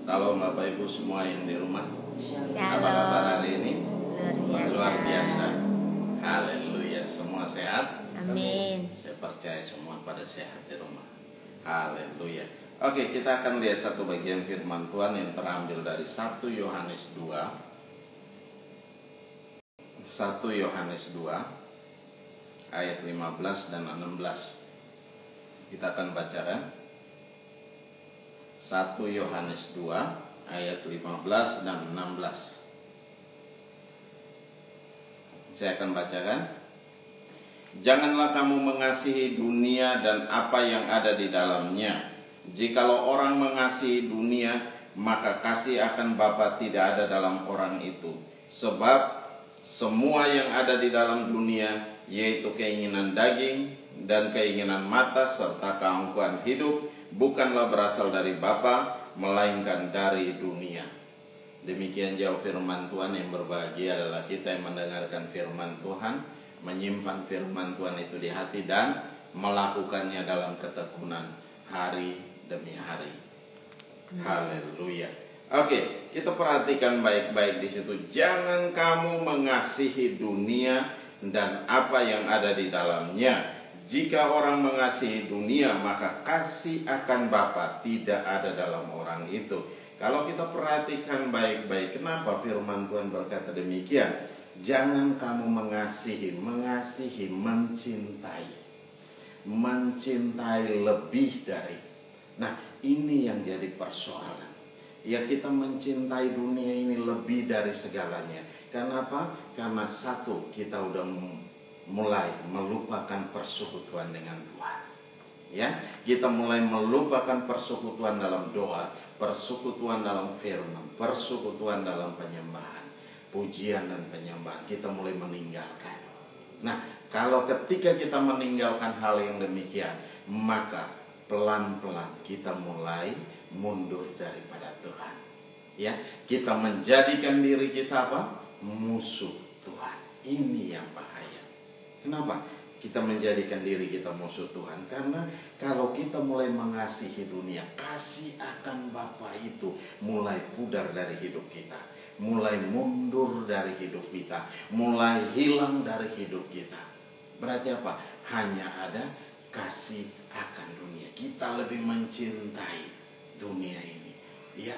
Salam Bapak Ibu semua yang di rumah. Shalom. Apa kabar hari ini? Luar biasa. Haleluya. Semua sehat? Amin. Saya percaya semua pada sehat di rumah. Haleluya. Oke, kita akan lihat satu bagian firman Tuhan yang terambil dari 1 Yohanes 2. 1 Yohanes 2 ayat 15 dan 16. Kita akan bacakan 1 Yohanes 2 ayat 15 dan 16. Saya akan bacakan. Janganlah kamu mengasihi dunia dan apa yang ada di dalamnya. Jikalau orang mengasihi dunia, maka kasih akan Bapa tidak ada dalam orang itu. Sebab semua yang ada di dalam dunia, yaitu keinginan daging dan keinginan mata serta keangkuhan hidup, bukanlah berasal dari Bapa, melainkan dari dunia. Demikian jauh firman Tuhan. Yang berbahagia adalah kita yang mendengarkan firman Tuhan, menyimpan firman Tuhan itu di hati dan melakukannya dalam ketekunan hari demi hari. Haleluya. Oke, kita perhatikan baik-baik di situ. Jangan kamu mengasihi dunia dan apa yang ada di dalamnya. Jika orang mengasihi dunia, maka kasih akan Bapa tidak ada dalam orang itu. Kalau kita perhatikan baik-baik, kenapa firman Tuhan berkata demikian? Jangan kamu mengasihi, mencintai lebih dari. Nah, ini yang jadi persoalan. Ya, kita mencintai dunia ini lebih dari segalanya. Kenapa? Karena satu, kita udah mulai melupakan persekutuan dengan Tuhan. Ya, kita mulai melupakan persekutuan dalam doa, persekutuan dalam firman, persekutuan dalam penyembahan, pujian dan penyembahan. Kita mulai meninggalkan. Nah, kalau ketika kita meninggalkan hal yang demikian, maka pelan-pelan kita mulai mundur daripada Tuhan. Ya, kita menjadikan diri kita apa? Musuh Tuhan. Ini yang bahaya. Kenapa? Kita menjadikan diri kita musuh Tuhan. Karena kalau kita mulai mengasihi dunia, kasih akan Bapa itu mulai pudar dari hidup kita, mulai mundur dari hidup kita, mulai hilang dari hidup kita. Berarti apa? Hanya ada kasih akan dunia. Kita lebih mencintai dunia ini. Ya,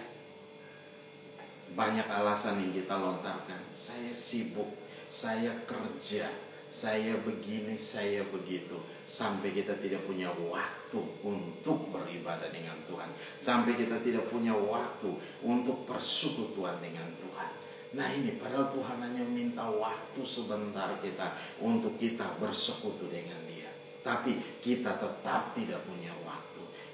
banyak alasan yang kita lontarkan. Saya sibuk, saya kerja, saya begini, saya begitu. Sampai kita tidak punya waktu untuk beribadah dengan Tuhan. Sampai kita tidak punya waktu untuk persekutuan dengan Tuhan. Nah ini, padahal Tuhan hanya minta waktu sebentar kita untuk kita bersekutu dengan Dia. Tapi kita tetap tidak punya waktu.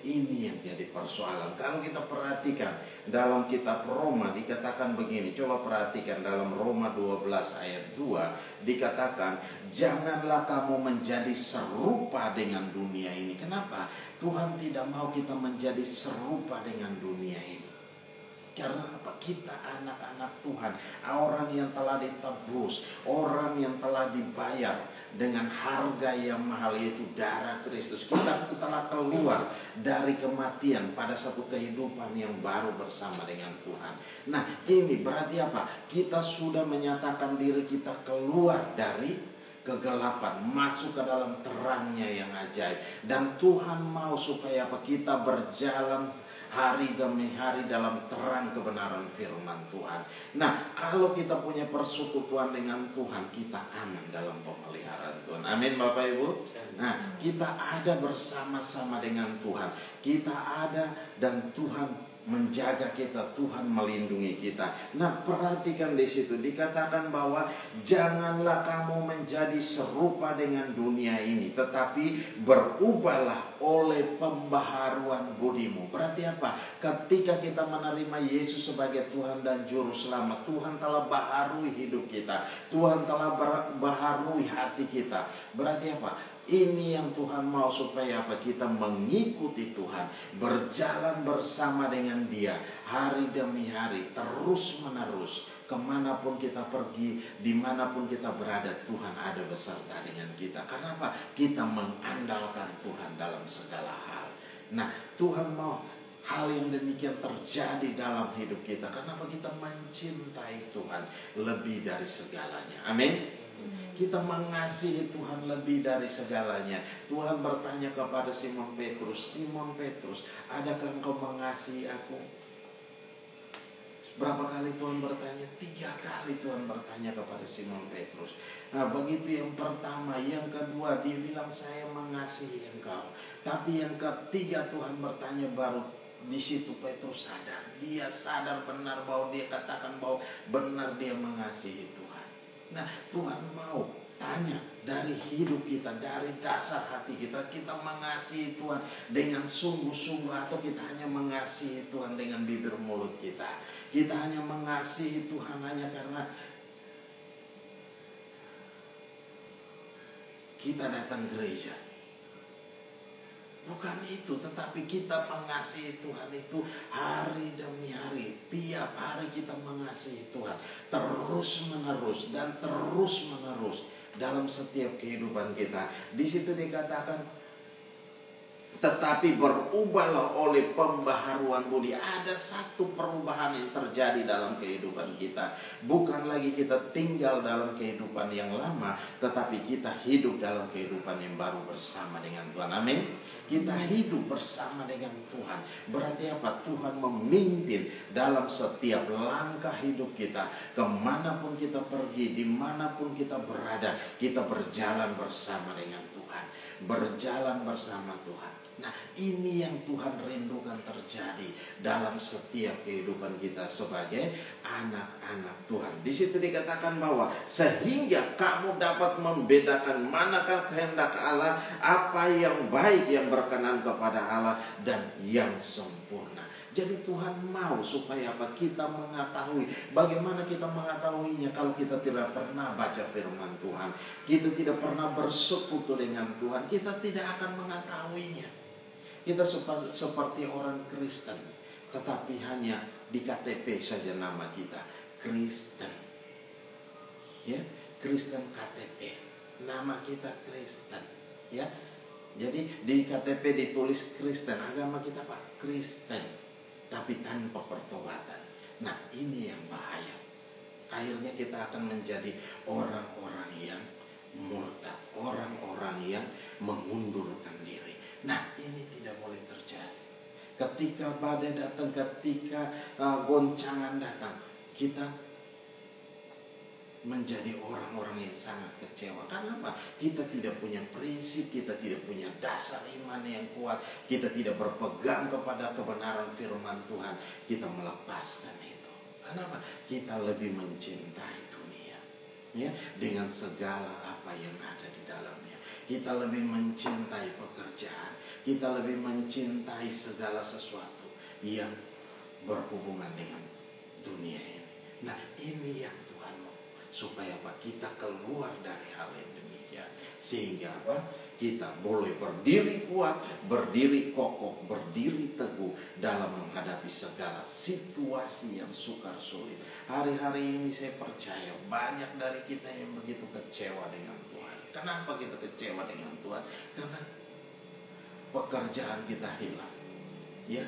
Ini yang jadi persoalan. Kalau kita perhatikan dalam kitab Roma dikatakan begini. Coba perhatikan dalam Roma 12 ayat 2 dikatakan, janganlah kamu menjadi serupa dengan dunia ini. Kenapa? Tuhan tidak mau kita menjadi serupa dengan dunia ini. Karena apa? Kita anak-anak Tuhan, orang yang telah ditebus, orang yang telah dibayar dengan harga yang mahal, yaitu darah Kristus. Kita telah keluar dari kematian pada satu kehidupan yang baru bersama dengan Tuhan. Nah ini berarti apa? Kita sudah menyatakan diri kita keluar dari kegelapan, masuk ke dalam terangnya yang ajaib. Dan Tuhan mau supaya apa? Kita berjalan hari demi hari dalam terang kebenaran firman Tuhan. Nah, kalau kita punya persekutuan dengan Tuhan, kita aman dalam pemeliharaan Tuhan. Amin Bapak Ibu. Nah, kita ada bersama-sama dengan Tuhan. Kita ada dan Tuhan menjaga kita, Tuhan melindungi kita. Nah, perhatikan di situ dikatakan bahwa janganlah kamu menjadi serupa dengan dunia ini, tetapi berubahlah oleh pembaharuan budimu. Berarti apa? Ketika kita menerima Yesus sebagai Tuhan dan Juru Selamat, Tuhan telah baharui hidup kita, Tuhan telah baharui hati kita. Berarti apa? Ini yang Tuhan mau supaya apa? Kita mengikuti Tuhan, berjalan bersama dengan Dia hari demi hari, terus menerus. Kemanapun kita pergi, dimanapun kita berada, Tuhan ada beserta dengan kita. Karena apa? Kita mengandalkan Tuhan dalam segala hal. Nah, Tuhan mau hal yang demikian terjadi dalam hidup kita. Kenapa? Kita mencintai Tuhan lebih dari segalanya. Amin. Kita mengasihi Tuhan lebih dari segalanya. Tuhan bertanya kepada Simon Petrus, Simon Petrus, adakah engkau mengasihi aku? Berapa kali Tuhan bertanya? 3 kali Tuhan bertanya kepada Simon Petrus. Nah, begitu yang pertama, yang kedua dia bilang saya mengasihi engkau. Tapi yang ketiga Tuhan bertanya, baru di situ Petrus sadar. Dia sadar benar bahwa dia katakan bahwa benar dia mengasihi Tuhan. Nah, Tuhan mau tanya dari hidup kita, dari dasar hati kita, kita mengasihi Tuhan dengan sungguh-sungguh atau kita hanya mengasihi Tuhan dengan bibir mulut kita. Kita hanya mengasihi Tuhan hanya karena kita datang gereja. Bukan itu, tetapi kita mengasihi Tuhan itu hari demi hari. Tiap hari kita mengasihi Tuhan terus menerus dan terus menerus dalam setiap kehidupan kita. Di situ dikatakan, tetapi berubahlah oleh pembaharuan budi. Ada satu perubahan yang terjadi dalam kehidupan kita. Bukan lagi kita tinggal dalam kehidupan yang lama, tetapi kita hidup dalam kehidupan yang baru bersama dengan Tuhan. Amin. Kita hidup bersama dengan Tuhan. Berarti apa? Tuhan memimpin dalam setiap langkah hidup kita. Kemanapun kita pergi, dimanapun kita berada, kita berjalan bersama dengan Tuhan. Berjalan bersama Tuhan. Nah, ini yang Tuhan rindukan terjadi dalam setiap kehidupan kita sebagai anak-anak Tuhan. Di situ dikatakan bahwa sehingga kamu dapat membedakan manakah kehendak Allah, apa yang baik, yang berkenan kepada Allah, dan yang sempurna. Jadi Tuhan mau supaya apa? Kita mengetahui. Bagaimana kita mengetahuinya kalau kita tidak pernah baca firman Tuhan, kita tidak pernah bersekutu dengan Tuhan, kita tidak akan mengetahuinya. Kita seperti orang Kristen, tetapi hanya di KTP saja nama kita Kristen. Ya, Kristen KTP. Nama kita Kristen. Ya. Jadi di KTP ditulis Kristen, agama kita Pak Kristen, tapi tanpa pertobatan. Nah, ini yang bahaya. Akhirnya kita akan menjadi orang-orang yang murtad, orang-orang yang mengundurkan diri. Nah, ini tidak boleh terjadi. Ketika badai datang, ketika goncangan datang, kita menjadi orang-orang yang sangat kecewa. Karena apa? Kita tidak punya prinsip, kita tidak punya dasar iman yang kuat, kita tidak berpegang kepada kebenaran firman Tuhan. Kita melepaskan itu. Kenapa? Kita lebih mencintai dunia, ya, dengan segala apa yang ada di dalamnya. Kita lebih mencintai pekerjaan, kita lebih mencintai segala sesuatu yang berhubungan dengan dunia ini. Nah, ini yang Tuhan mau, supaya apa? Kita keluar dari hal yang demikian. Sehingga apa? Kita boleh berdiri kuat, berdiri kokoh, berdiri teguh dalam menghadapi segala situasi yang sukar sulit. Hari-hari ini saya percaya banyak dari kita yang begitu kecewa dengan Tuhan. Kenapa kita kecewa dengan Tuhan? Karena pekerjaan kita hilang, ya,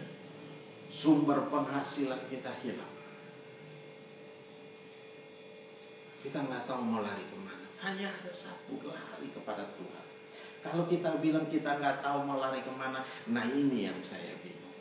sumber penghasilan kita hilang. Kita nggak tahu mau lari kemana. Hanya ada satu, lari kepada Tuhan. Kalau kita bilang kita nggak tahu mau lari kemana, nah ini yang saya bingung.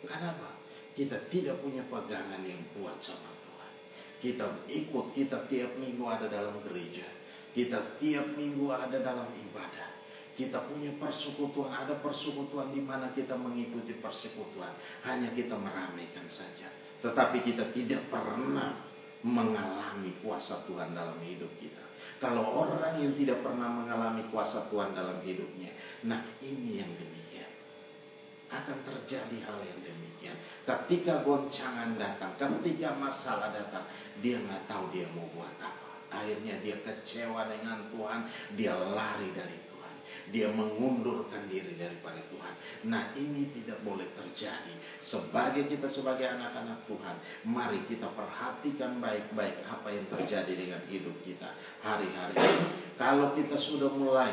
Kenapa? Kita tidak punya pegangan yang kuat sama Tuhan. Kita ikut, kita tiap minggu ada dalam gereja. Kita tiap minggu ada dalam ibadah. Kita punya persekutuan, ada persekutuan di mana kita mengikuti persekutuan. Hanya kita meramaikan saja. Tetapi kita tidak pernah mengalami kuasa Tuhan dalam hidup kita. Kalau orang yang tidak pernah mengalami kuasa Tuhan dalam hidupnya, nah ini yang demikian. Akan terjadi hal yang demikian. Ketika goncangan datang, ketika masalah datang, dia nggak tahu dia mau buat apa. Akhirnya dia kecewa dengan Tuhan, dia lari dari Tuhan, dia mengundurkan diri daripada Tuhan. Nah, ini tidak boleh terjadi. Sebagai anak-anak Tuhan, mari kita perhatikan baik-baik apa yang terjadi dengan hidup kita hari-hari ini. Kalau kita sudah mulai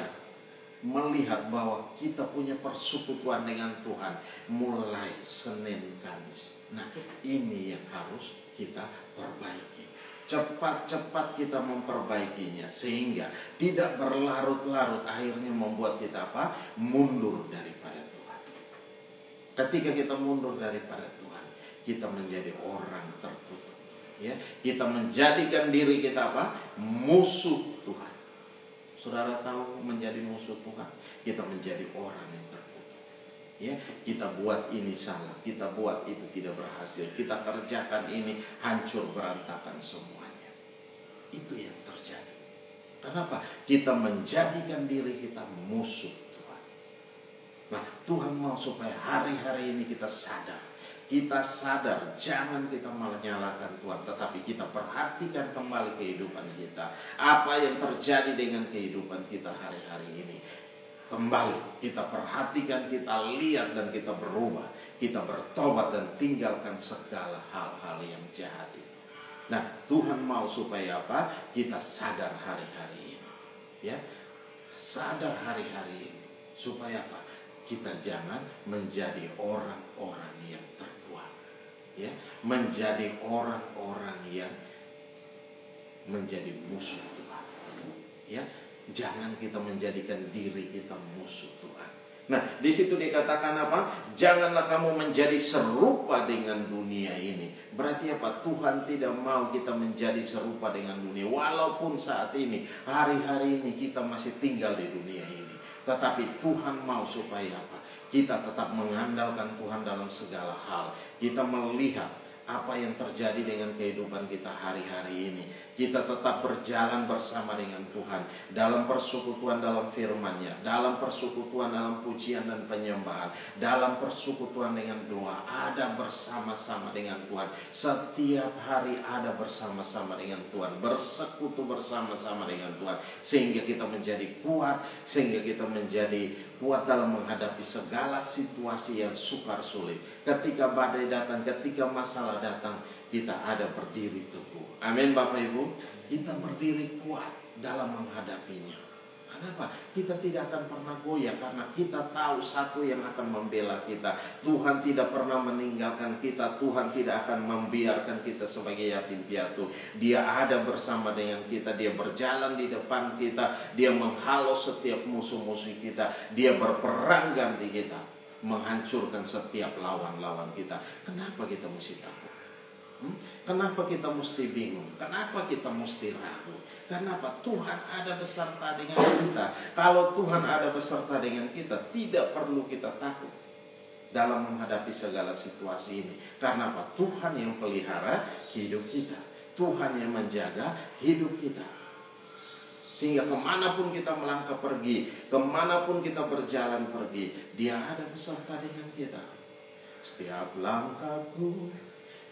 melihat bahwa kita punya persekutuan dengan Tuhan mulai Senin Kamis. Nah, ini yang harus kita perbaiki. Cepat-cepat kita memperbaikinya sehingga tidak berlarut-larut, akhirnya membuat kita apa? Mundur daripada Tuhan. Ketika kita mundur daripada Tuhan, kita menjadi orang terkutuk. Ya, kita menjadikan diri kita apa? Musuh Tuhan. Saudara tahu menjadi musuh Tuhan, kita menjadi orang yang terkutuk. Ya, kita buat ini salah, kita buat itu tidak berhasil, kita kerjakan ini hancur berantakan semuanya. Itu yang terjadi. Kenapa? Kita menjadikan diri kita musuh Tuhan. Nah, Tuhan mau supaya hari-hari ini kita sadar. Kita sadar, jangan kita malah nyalakan Tuhan, tetapi kita perhatikan kembali kehidupan kita. Apa yang terjadi dengan kehidupan kita hari-hari ini. Kembali kita perhatikan, kita lihat dan kita berubah. Kita bertobat dan tinggalkan segala hal-hal yang jahat itu. Nah, Tuhan mau supaya apa? Kita sadar hari-hari ini. Ya, sadar hari-hari ini. Supaya apa? Kita jangan menjadi orang-orang yang terbuang. Ya, menjadi orang-orang yang menjadi musuh Tuhan. Ya, jangan kita menjadikan diri kita musuh Tuhan. Nah, di situ dikatakan apa? Janganlah kamu menjadi serupa dengan dunia ini. Berarti apa? Tuhan tidak mau kita menjadi serupa dengan dunia. Walaupun saat ini, hari-hari ini kita masih tinggal di dunia ini. Tetapi Tuhan mau supaya apa? Kita tetap mengandalkan Tuhan dalam segala hal. Kita melihat apa yang terjadi dengan kehidupan kita hari-hari ini. Kita tetap berjalan bersama dengan Tuhan dalam persekutuan dalam firman-Nya, dalam persekutuan dalam pujian dan penyembahan, dalam persekutuan dengan doa, ada bersama-sama dengan Tuhan. Setiap hari ada bersama-sama dengan Tuhan, bersekutu bersama-sama dengan Tuhan, sehingga kita menjadi kuat, sehingga kita menjadi kuat dalam menghadapi segala situasi yang sukar sulit. Ketika badai datang, ketika masalah datang, kita ada berdiri teguh. Amin Bapak Ibu. Kita berdiri kuat dalam menghadapinya. Kenapa? Kita tidak akan pernah goyah karena kita tahu satu yang akan membela kita. Tuhan tidak pernah meninggalkan kita. Tuhan tidak akan membiarkan kita sebagai yatim piatu. Dia ada bersama dengan kita. Dia berjalan di depan kita. Dia menghalau setiap musuh-musuh kita. Dia berperang ganti kita, menghancurkan setiap lawan-lawan kita. Kenapa kita mesti takut? Kenapa kita mesti bingung? Kenapa kita mesti ragu? Kenapa? Tuhan ada beserta dengan kita. Kalau Tuhan ada beserta dengan kita, tidak perlu kita takut dalam menghadapi segala situasi ini. Karena apa? Tuhan yang pelihara hidup kita. Tuhan yang menjaga hidup kita. Sehingga kemanapun kita melangkah pergi, kemanapun kita berjalan pergi, Dia ada beserta dengan kita. Setiap langkahku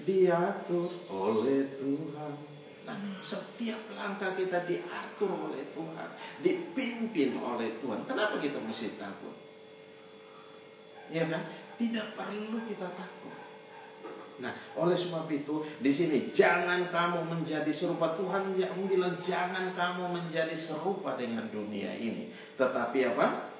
diatur oleh Tuhan. Nah, setiap langkah kita diatur oleh Tuhan, dipimpin oleh Tuhan. Kenapa kita mesti takut? Ya kan? Tidak perlu kita takut. Nah, oleh sebab itu di sini jangan kamu menjadi serupa. Tuhan yang bilang jangan kamu menjadi serupa dengan dunia ini. Tetapi apa?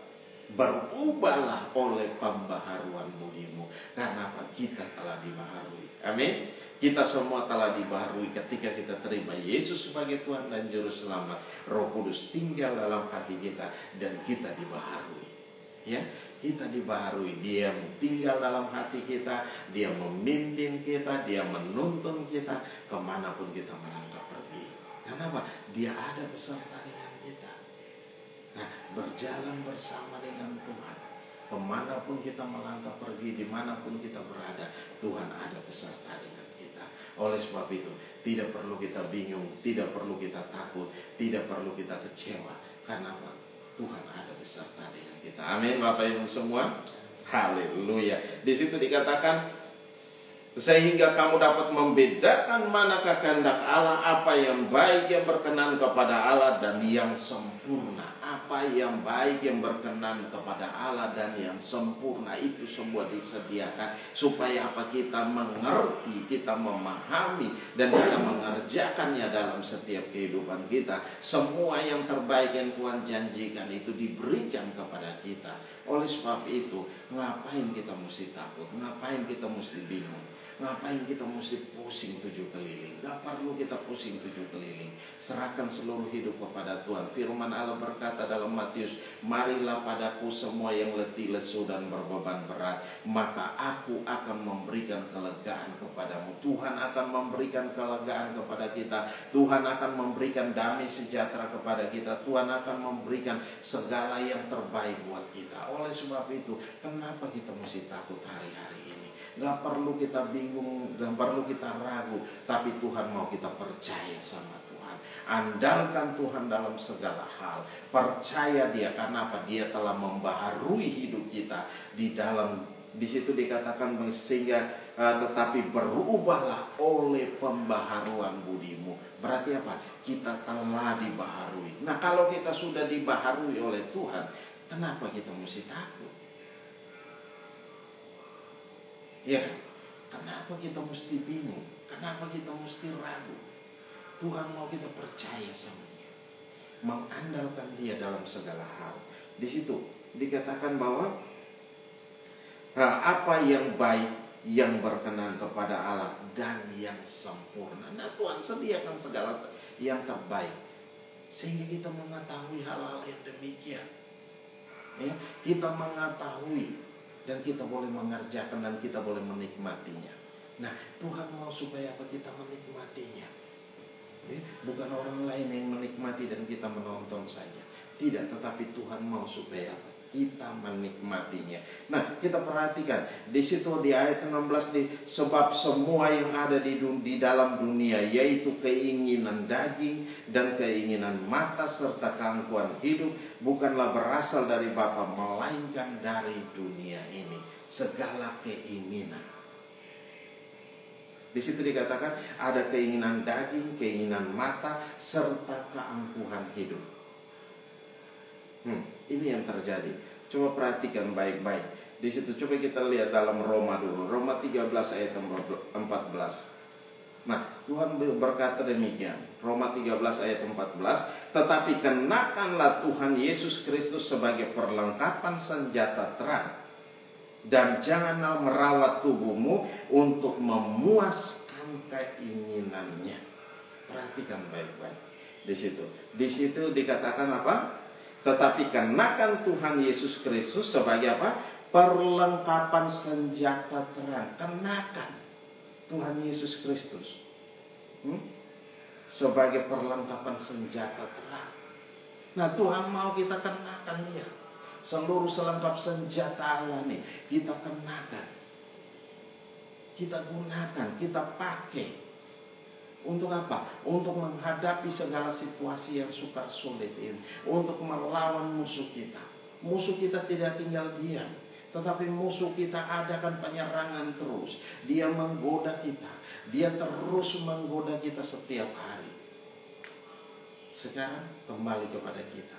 Berubahlah oleh pembaharuan budimu. Karena apa? Kita telah dibaharui. Amin. Kita semua telah dibaharui ketika kita terima Yesus sebagai Tuhan dan Juru Selamat. Roh Kudus tinggal dalam hati kita dan kita dibaharui. Ya, kita dibaharui. Dia tinggal dalam hati kita. Dia memimpin kita. Dia menuntun kita kemanapun kita melangkah pergi. Kenapa? Dia ada beserta dengan kita. Nah, berjalan bersama dengan Tuhan. Kemanapun kita melangkah pergi, dimanapun kita berada, Tuhan ada beserta dengan kita. Oleh sebab itu, tidak perlu kita bingung, tidak perlu kita takut, tidak perlu kita kecewa. Karena apa? Tuhan ada beserta dengan kita. Amin Bapak Ibu semua. Haleluya. Di situ dikatakan, sehingga kamu dapat membedakan manakah kehendak Allah, apa yang baik, yang berkenan kepada Allah, dan yang sempurna. Apa apa yang baik, yang berkenan kepada Allah dan yang sempurna, itu semua disediakan supaya apa? Kita mengerti, kita memahami, dan kita mengerjakannya dalam setiap kehidupan kita. Semua yang terbaik yang Tuhan janjikan itu diberikan kepada kita. Oleh sebab itu, ngapain kita mesti takut? Ngapain kita mesti bingung? Ngapain kita mesti pusing 7 keliling? Gak perlu kita pusing 7 keliling. Serahkan seluruh hidup kepada Tuhan. Firman Allah berkata dalam Matius, marilah padaku semua yang letih, lesu, dan berbeban berat, maka aku akan memberikan kelegaan kepadamu. Tuhan akan memberikan kelegaan kepada kita. Tuhan akan memberikan damai sejahtera kepada kita. Tuhan akan memberikan segala yang terbaik buat kita. Oleh sebab itu, kenapa kita mesti takut hari-hari ini? Gak perlu kita bingung, gak perlu kita ragu, tapi Tuhan mau kita percaya sama Tuhan. Andalkan Tuhan dalam segala hal. Percaya Dia, karena apa? Dia telah membaharui hidup kita di situ dikatakan sehingga tetapi berubahlah oleh pembaharuan budimu. Berarti apa? Kita telah dibaharui. Nah, kalau kita sudah dibaharui oleh Tuhan, kenapa kita mesti takut? Ya kan? Kenapa kita mesti bingung? Kenapa kita mesti ragu? Tuhan mau kita percaya sama Dia, mengandalkan Dia dalam segala hal. Di situ dikatakan bahwa apa yang baik, yang berkenan kepada Allah, dan yang sempurna. Nah, Tuhan sediakan segala yang terbaik sehingga kita mengetahui hal-hal yang demikian. Ya, kita mengetahui dan kita boleh mengerjakan dan kita boleh menikmatinya. Nah, Tuhan mau supaya apa? Kita menikmatinya. Bukan orang lain yang menikmati dan kita menonton saja. Tidak, tetapi Tuhan mau supaya apa? Kita menikmatinya. Nah, kita perhatikan di situ di ayat 16, sebab semua yang ada di dalam dunia, yaitu keinginan daging dan keinginan mata serta keangkuhan hidup, bukanlah berasal dari Bapa, melainkan dari dunia ini. Segala keinginan. Di situ dikatakan ada keinginan daging, keinginan mata serta keangkuhan hidup. Ini yang terjadi. Coba perhatikan baik-baik. Di situ coba kita lihat dalam Roma dulu. Roma 13 ayat 14. Nah, Tuhan berkata demikian. Roma 13 ayat 14. Tetapi kenakanlah Tuhan Yesus Kristus sebagai perlengkapan senjata terang. Dan janganlah merawat tubuhmu untuk memuaskan keinginannya. Perhatikan baik-baik. Di situ dikatakan apa? Tetapi kenakan Tuhan Yesus Kristus sebagai apa? Perlengkapan senjata terang. Kenakan Tuhan Yesus Kristus sebagai perlengkapan senjata terang. Nah, Tuhan mau kita kenakan Dia. Seluruh selengkap senjata Allah nih kita kenakan, kita gunakan, kita pakai. Untuk apa? Untuk menghadapi segala situasi yang sukar sulit ini. Untuk melawan musuh kita. Musuh kita tidak tinggal diam, tetapi musuh kita adakan penyerangan terus. Dia menggoda kita. Dia terus menggoda kita setiap hari. Sekarang kembali kepada kita.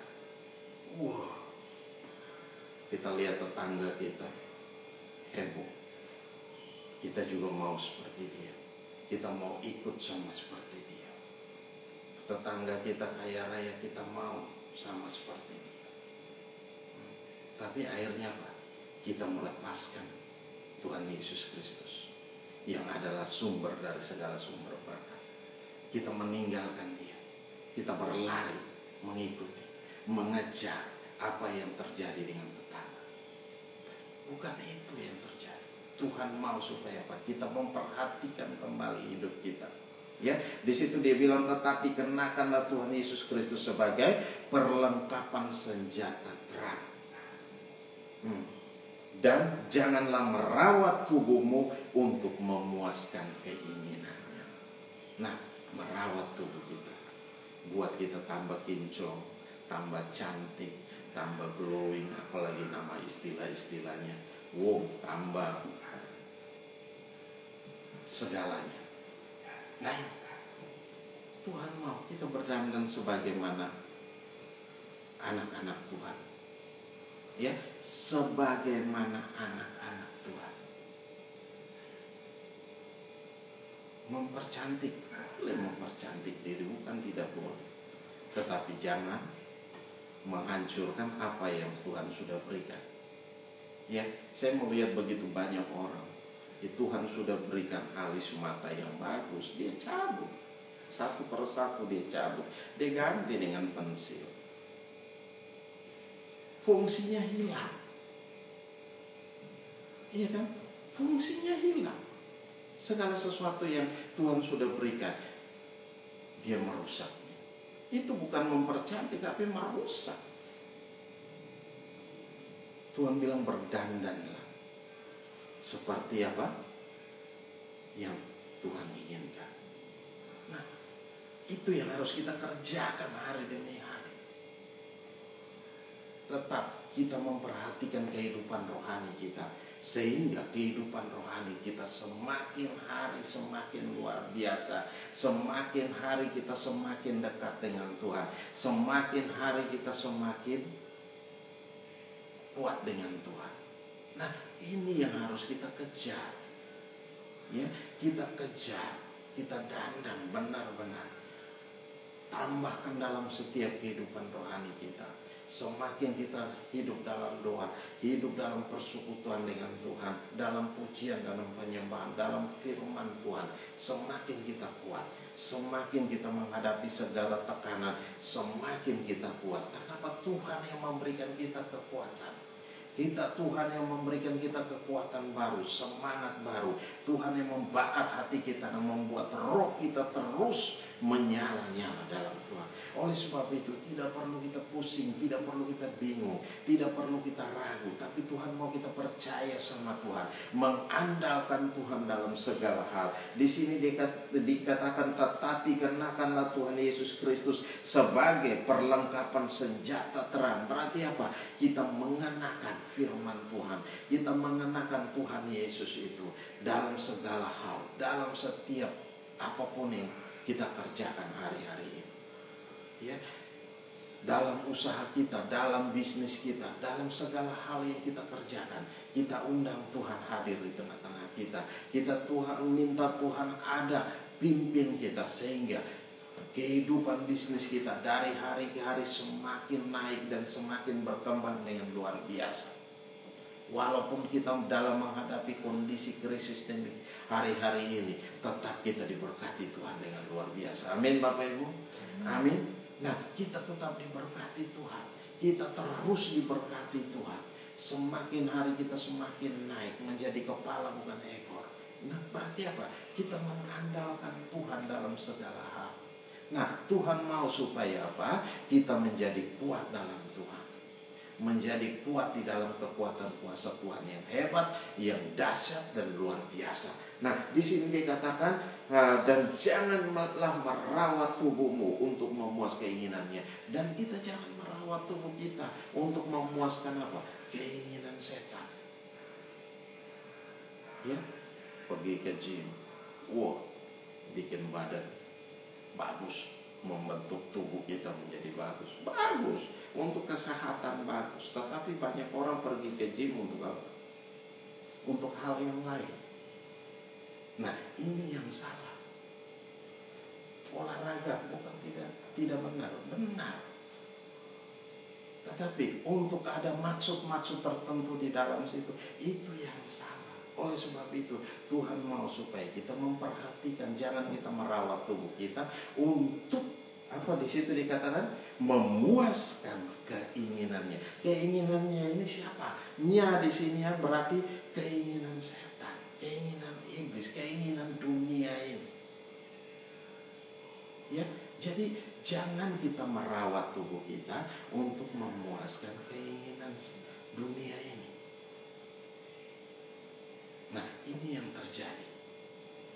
Kita lihat tetangga kita heboh. Kita juga mau seperti dia. Kita mau ikut sama seperti dia. Tetangga kita kaya raya, kita mau sama seperti dia. Tapi akhirnya apa? Kita melepaskan Tuhan Yesus Kristus yang adalah sumber dari segala sumber berkat. Kita meninggalkan Dia. Kita berlari mengikuti, mengejar apa yang terjadi dengan tetangga. Bukan itu yang terjadi. Tuhan mau supaya apa? Kita memperhatikan kembali hidup kita. Ya, di situ dia bilang tetapi kenakanlah Tuhan Yesus Kristus sebagai perlengkapan senjata terang. Dan janganlah merawat tubuhmu untuk memuaskan keinginannya. Nah, merawat tubuh kita buat kita tambah kinclong, tambah cantik, tambah glowing, apalagi nama istilah-istilahnya. Tambah segalanya. Nah, Tuhan mau kita berdandan sebagaimana anak-anak Tuhan. Ya, sebagaimana anak-anak Tuhan. Mempercantik, boleh mempercantik diri, bukan tidak boleh. Tetapi jangan menghancurkan apa yang Tuhan sudah berikan. Ya, saya melihat begitu banyak orang, Tuhan sudah berikan alis mata yang bagus, dia cabut. Satu persatu dia cabut, dia ganti dengan pensil. Fungsinya hilang. Iya kan? Fungsinya hilang. Segala sesuatu yang Tuhan sudah berikan, dia merusaknya. Itu bukan mempercantik, tapi merusak. Tuhan bilang berdandanlah seperti apa yang Tuhan inginkan. Nah, itu yang harus kita kerjakan hari demi hari. Tetap kita memperhatikan kehidupan rohani kita, sehingga kehidupan rohani kita semakin hari semakin luar biasa. Semakin hari kita semakin dekat dengan Tuhan. Semakin hari kita semakin kuat dengan Tuhan. Nah, ini yang harus kita kejar. Ya, kita kejar, kita dandang benar-benar. Tambahkan dalam setiap kehidupan rohani kita. Semakin kita hidup dalam doa, hidup dalam persekutuan dengan Tuhan, dalam pujian, dalam penyembahan, dalam firman Tuhan, semakin kita kuat, semakin kita menghadapi segala tekanan, semakin kita kuat. Karena apa? Tuhan yang memberikan kita kekuatan. Tuhan yang memberikan kita kekuatan baru, semangat baru. Tuhan yang membakar hati kita dan membuat roh kita terus menyala-nyala dalam Tuhan. Oleh sebab itu tidak perlu kita pusing, tidak perlu kita bingung, tidak perlu kita ragu. Tapi Tuhan mau kita percaya sama Tuhan, mengandalkan Tuhan dalam segala hal. Di sini dikatakan tetapi kenakanlah Tuhan Yesus Kristus sebagai perlengkapan senjata terang. Berarti apa? Kita mengenakan firman Tuhan, kita mengenakan Tuhan Yesus itu dalam segala hal, dalam setiap apapun yang kita kerjakan hari-hari ini. Ya, dalam usaha kita, dalam bisnis kita, dalam segala hal yang kita kerjakan, kita undang Tuhan hadir di tengah-tengah kita. Tuhan minta Tuhan ada, pimpin kita sehingga kehidupan bisnis kita dari hari ke hari semakin naik dan semakin berkembang dengan luar biasa. Walaupun kita dalam menghadapi kondisi krisis dan hari-hari ini, tetap kita diberkati Tuhan dengan luar biasa. Amin Bapak Ibu. Amin. Nah, kita tetap diberkati Tuhan. Kita terus diberkati Tuhan. Semakin hari kita semakin naik menjadi kepala bukan ekor. Nah, berarti apa? Kita mengandalkan Tuhan dalam segala hal. Nah, Tuhan mau supaya apa? Kita menjadi kuat dalam Tuhan. Menjadi kuat di dalam kekuatan kuasa Tuhan yang hebat, yang dahsyat dan luar biasa. Nah, di sini dikatakan dan janganlah merawat tubuhmu untuk memuas keinginannya. Dan kita jangan merawat tubuh kita untuk memuaskan apa? Keinginan setan. Ya, pergi ke gym, bikin badan bagus, membentuk tubuh kita menjadi bagus untuk kesehatan bagus. Tetapi banyak orang pergi ke gym untuk apa? Untuk hal yang lain. Nah, ini yang salah. Olahraga bukan tidak benar. Tetapi untuk ada maksud-maksud tertentu di dalam situ, itu yang salah. Oleh sebab itu Tuhan mau supaya kita memperhatikan, jangan kita merawat tubuh kita untuk apa? Di situ dikatakan memuaskan keinginannya. Keinginannya ini siapa? Nya di sini berarti keinginan setan, keinginan iblis, keinginan dunia ini. Ya, jadi jangan kita merawat tubuh kita untuk memuaskan keinginan dunia ini. Nah, ini yang terjadi.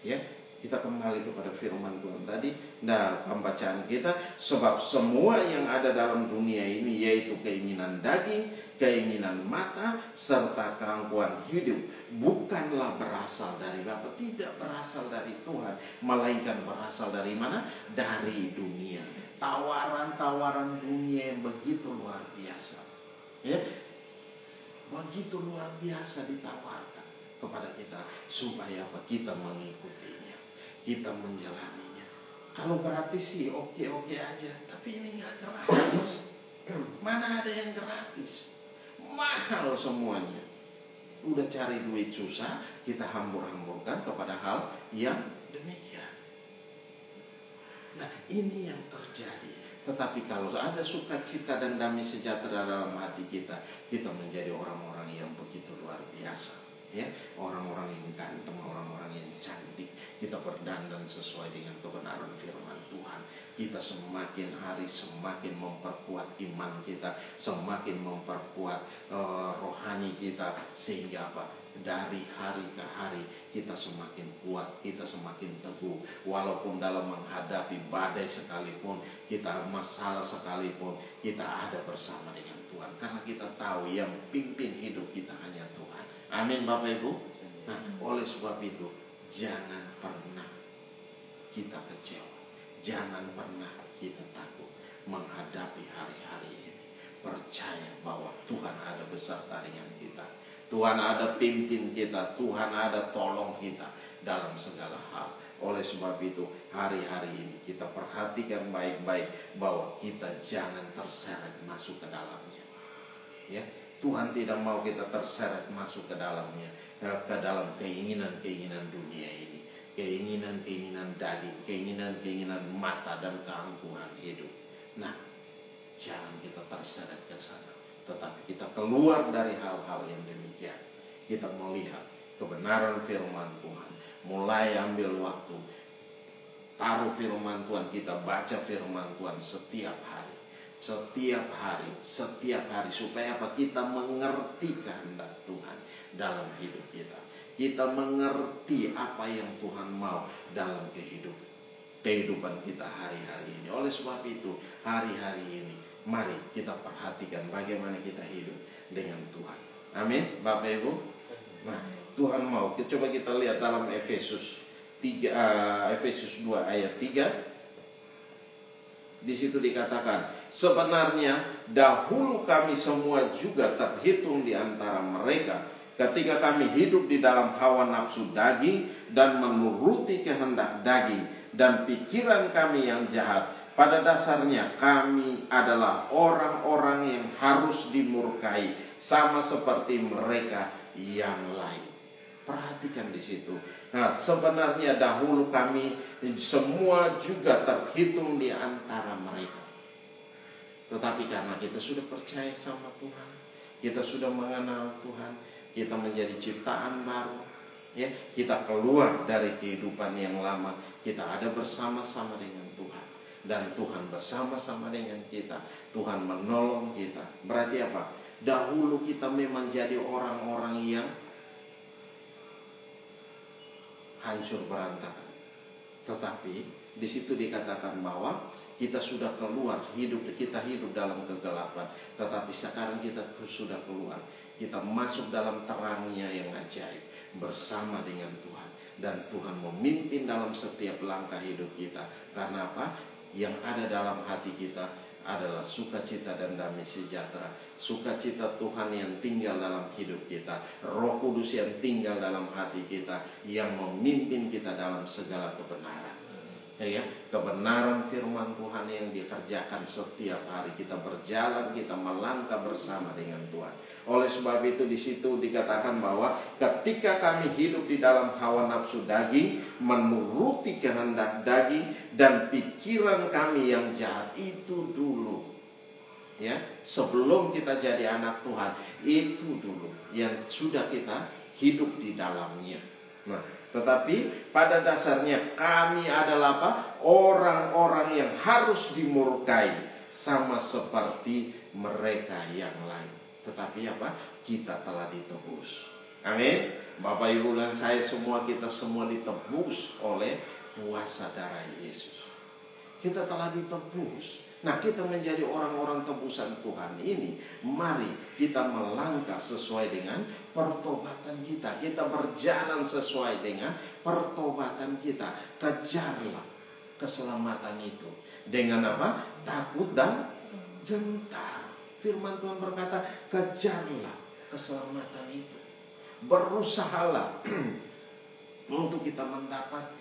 Ya, Kita kembali kepada firman Tuhan tadi. Nah, pembacaan kita, sebab semua yang ada dalam dunia ini, yaitu keinginan daging, keinginan mata, serta keangkuhan hidup, bukanlah berasal dari Bapa, tidak berasal dari Tuhan, melainkan berasal dari mana? Dari dunia. Tawaran-tawaran dunia yang begitu luar biasa, ya, begitu luar biasa ditawarkan kepada kita, supaya apa? Kita mengikutinya, kita menjalaninya. Kalau gratis sih oke-oke aja, tapi ini nggak gratis. Mana ada yang gratis? Mahal semuanya. Udah cari duit susah, kita hambur-hamburkan kepada hal yang demikian. Nah, ini yang terjadi. Tetapi kalau ada sukacita dan damai sejahtera dalam hati kita, kita menjadi orang-orang yang begitu luar biasa. Ya, orang-orang yang ganteng, orang-orang yang cantik. Kita berdandan sesuai dengan kebenaran firman Tuhan. Kita semakin hari semakin memperkuat iman kita, semakin memperkuat rohani kita, sehingga apa? Dari hari ke hari kita semakin kuat, kita semakin teguh. Walaupun dalam menghadapi badai sekalipun, kita masalah sekalipun, kita ada bersama dengan Tuhan. Karena kita tahu yang pimpin hidup kita hanya Tuhan. Amin Bapak Ibu. Nah, oleh sebab itu, jangan pernah kita kecewa, jangan pernah kita takut menghadapi hari-hari ini. Percaya bahwa Tuhan ada beserta dengan kita, Tuhan ada pimpin kita, Tuhan ada tolong kita dalam segala hal. Oleh sebab itu, hari-hari ini kita perhatikan baik-baik bahwa kita jangan terseret masuk ke dalamnya. Ya, Tuhan tidak mau kita terseret masuk ke dalamnya, ke dalam keinginan-keinginan dunia ini, keinginan-keinginan daging, keinginan-keinginan mata dan keangkuhan hidup. Nah, jangan kita terseret ke sana, tetapi kita keluar dari hal-hal yang demikian. Kita melihat kebenaran firman Tuhan, mulai ambil waktu, taruh firman Tuhan, kita baca firman Tuhan setiap hari, setiap hari, supaya apa? Kita mengerti kehendak Tuhan dalam hidup kita. Kita mengerti apa yang Tuhan mau dalam kehidupan kita hari-hari ini. Oleh sebab itu, hari-hari ini mari kita perhatikan bagaimana kita hidup dengan Tuhan. Amin, Bapak Ibu. Nah, Tuhan mau. Coba kita lihat dalam Efesus 2 ayat 3. Di situ dikatakan, sebenarnya dahulu kami semua juga terhitung di antara mereka, ketika kami hidup di dalam hawa nafsu daging dan menuruti kehendak daging dan pikiran kami yang jahat. Pada dasarnya kami adalah orang-orang yang harus dimurkai, sama seperti mereka yang lain. Perhatikan di situ. Nah, sebenarnya dahulu kami semua juga terhitung di antara mereka. Tetapi karena kita sudah percaya sama Tuhan, kita sudah mengenal Tuhan, kita menjadi ciptaan baru, ya, kita keluar dari kehidupan yang lama, kita ada bersama-sama dengan Tuhan. Dan Tuhan bersama-sama dengan kita. Tuhan menolong kita. Berarti apa? Dahulu kita memang jadi orang-orang yang hancur berantakan. Tetapi di situ dikatakan bahwa kita sudah keluar, kita hidup dalam kegelapan. Tetapi sekarang kita sudah keluar. Kita masuk dalam terangnya yang ajaib bersama dengan Tuhan. Dan Tuhan memimpin dalam setiap langkah hidup kita. Karena apa? Yang ada dalam hati kita adalah sukacita dan damai sejahtera. Sukacita Tuhan yang tinggal dalam hidup kita, Roh Kudus yang tinggal dalam hati kita, yang memimpin kita dalam segala kebenaran. Ya, kebenaran firman Tuhan yang dikerjakan setiap hari. Kita berjalan, kita melangkah bersama dengan Tuhan. Oleh sebab itu di situ dikatakan bahwa ketika kami hidup di dalam hawa nafsu daging, menuruti kehendak daging dan pikiran kami yang jahat, itu dulu. Ya, sebelum kita jadi anak Tuhan, itu dulu yang sudah kita hidup di dalamnya. Nah, tetapi pada dasarnya kami adalah apa? Orang-orang yang harus dimurkai, sama seperti mereka yang lain. Tetapi apa? Kita telah ditebus. Amin. Bapak Ibu dan saya semua, kita semua ditebus oleh kuasa darah Yesus. Kita telah ditebus. Nah, kita menjadi orang-orang tebusan Tuhan ini. Mari kita melangkah sesuai dengan pertobatan kita. Kita berjalan sesuai dengan pertobatan kita. Kejarlah keselamatan itu. Dengan apa? Takut dan gentar. Firman Tuhan berkata, kejarlah keselamatan itu. Berusahalah untuk kita mendapatkan.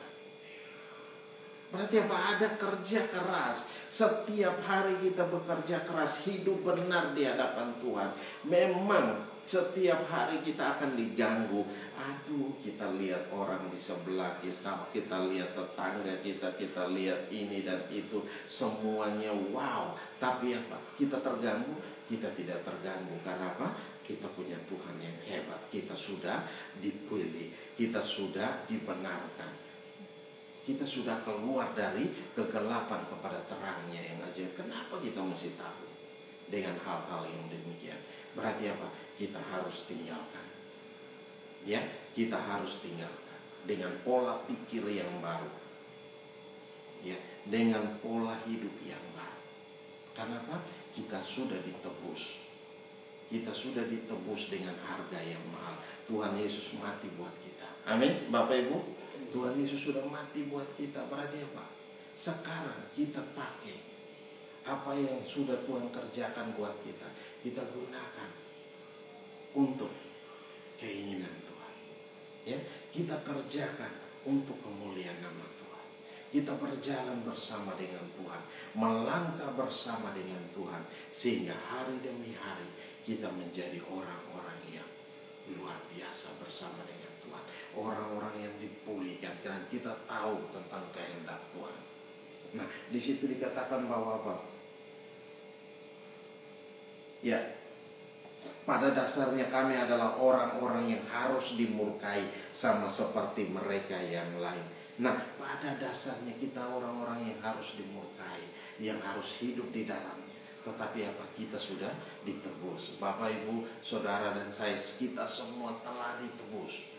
Berarti apa? Ada kerja keras. Setiap hari kita bekerja keras, hidup benar di hadapan Tuhan. Memang setiap hari kita akan diganggu. Aduh, kita lihat orang di sebelah kita lihat tetangga kita lihat ini dan itu, semuanya wow. Tapi apa? Kita terganggu? Kita tidak terganggu. Karena apa? Kita punya Tuhan yang hebat. Kita sudah dipilih, kita sudah dibenarkan. Kita sudah keluar dari kegelapan kepada terangnya yang ajaib. Kenapa kita mesti takut dengan hal-hal yang demikian? Berarti apa? Kita harus tinggalkan. Ya, kita harus tinggalkan dengan pola pikir yang baru. Ya, dengan pola hidup yang baru. Kenapa? Kita sudah ditebus. Kita sudah ditebus dengan harga yang mahal. Tuhan Yesus mati buat kita. Amin, Bapak Ibu. Tuhan Yesus sudah mati buat kita. Berarti apa? Sekarang kita pakai apa yang sudah Tuhan kerjakan buat kita. Kita gunakan untuk keinginan Tuhan. Ya, kita kerjakan untuk kemuliaan nama Tuhan. Kita berjalan bersama dengan Tuhan, melangkah bersama dengan Tuhan, sehingga hari demi hari kita menjadi orang-orang yang luar biasa bersama dengan Tuhan. Orang-orang yang dipulihkan karena kita tahu tentang kehendak Tuhan. Nah, di situ dikatakan bahwa apa? Ya, pada dasarnya kami adalah orang-orang yang harus dimurkai sama seperti mereka yang lain. Nah, pada dasarnya kita orang-orang yang harus dimurkai, yang harus hidup di dalamnya. Tetapi apa? Kita sudah ditebus. Bapak, Ibu, Saudara dan saya, kita semua telah ditebus.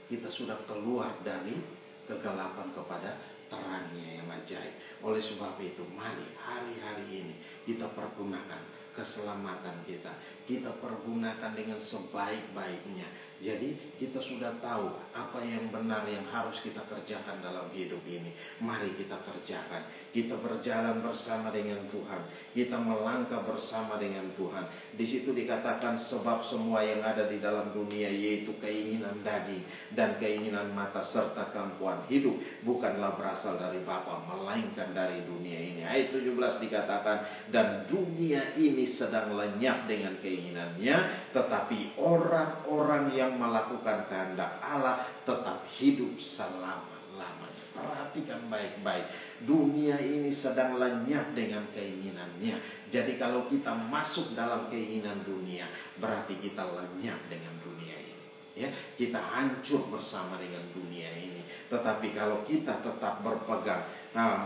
Kita sudah keluar dari kegelapan kepada terangnya yang ajaib. Oleh sebab itu, mari hari-hari ini kita pergunakan keselamatan kita. Kita pergunakan dengan sebaik-baiknya. Jadi kita sudah tahu apa yang benar yang harus kita kerjakan dalam hidup ini. Mari kita kerjakan. Kita berjalan bersama dengan Tuhan. Kita melangkah bersama dengan Tuhan. Di situ dikatakan sebab semua yang ada di dalam dunia, yaitu keinginan daging dan keinginan mata serta kemampuan hidup, bukanlah berasal dari Bapa, melainkan dari dunia ini. Ayat 17 dikatakan, dan dunia ini sedang lenyap dengan keinginannya, tetapi orang-orang yang melakukan kehendak Allah tetap hidup selama-lamanya. Perhatikan baik-baik. Dunia ini sedang lenyap dengan keinginannya. Jadi kalau kita masuk dalam keinginan dunia, berarti kita lenyap dengan dunia ini. Ya, kita hancur bersama dengan dunia ini. Tetapi kalau kita tetap berpegang,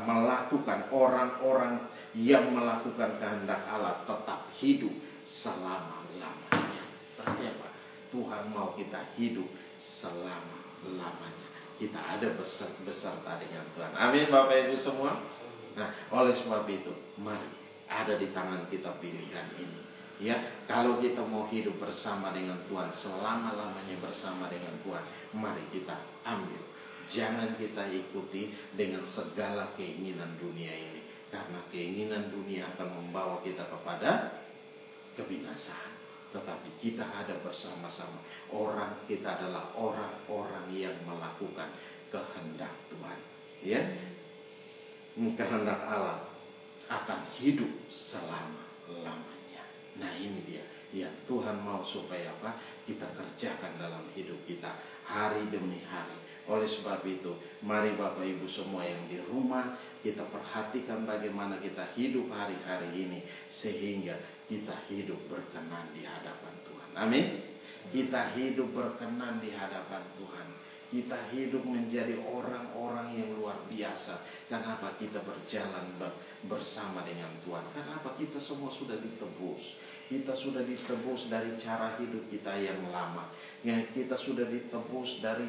melakukan, orang-orang yang melakukan kehendak Allah tetap hidup selama-lamanya. Berarti apa? Tuhan mau kita hidup selama-lamanya. Kita ada beserta dengan Tuhan. Amin, Bapak Ibu semua. Nah, oleh sebab itu, mari ada di tangan kita pilihan ini. Ya, kalau kita mau hidup bersama dengan Tuhan, selama-lamanya bersama dengan Tuhan, mari kita ambil. Jangan kita ikuti dengan segala keinginan dunia ini. Karena keinginan dunia akan membawa kita kepada kebinasaan. Tetapi kita ada bersama-sama. Kita adalah orang-orang yang melakukan kehendak Tuhan. Ya, kehendak Allah akan hidup selama-lamanya. Nah, ini dia yang Tuhan mau supaya apa? Kita kerjakan dalam hidup kita hari demi hari. Oleh sebab itu, mari Bapak Ibu semua yang di rumah, kita perhatikan bagaimana kita hidup hari-hari ini, sehingga kita hidup berkenan di hadapan Tuhan. Amin. Kita hidup berkenan di hadapan Tuhan. Kita hidup menjadi orang-orang yang luar biasa. Kenapa? Kita berjalan bersama dengan Tuhan. Kenapa? Kita semua sudah ditebus. Kita sudah ditebus dari cara hidup kita yang lama. Kita sudah ditebus dari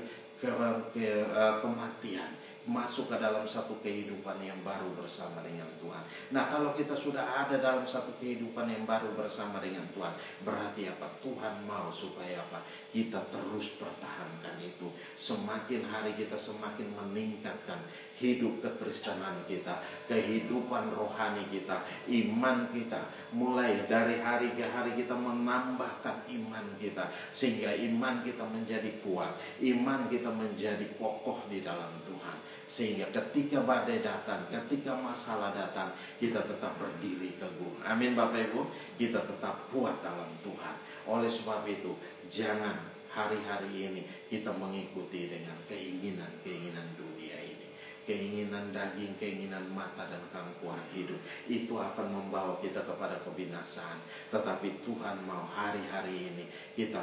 kematian. masuk ke dalam satu kehidupan yang baru bersama dengan Tuhan. Nah, kalau kita sudah ada dalam satu kehidupan yang baru bersama dengan Tuhan, berarti apa? Tuhan mau supaya apa? Kita terus pertahankan itu. Semakin hari kita semakin meningkatkan hidup kekristenan kita, kehidupan rohani kita, iman kita. Mulai dari hari ke hari kita menambahkan iman kita, sehingga iman kita menjadi kuat, iman kita menjadi kokoh di dalam Tuhan. Sehingga ketika badai datang, ketika masalah datang, kita tetap berdiri teguh. Amin Bapak Ibu, kita tetap kuat dalam Tuhan. Oleh sebab itu, jangan hari-hari ini kita mengikuti dengan keinginan-keinginan dunia ini. Keinginan daging, keinginan mata dan kangkuhan hidup. Itu akan membawa kita kepada kebinasaan. Tetapi Tuhan mau hari-hari ini kita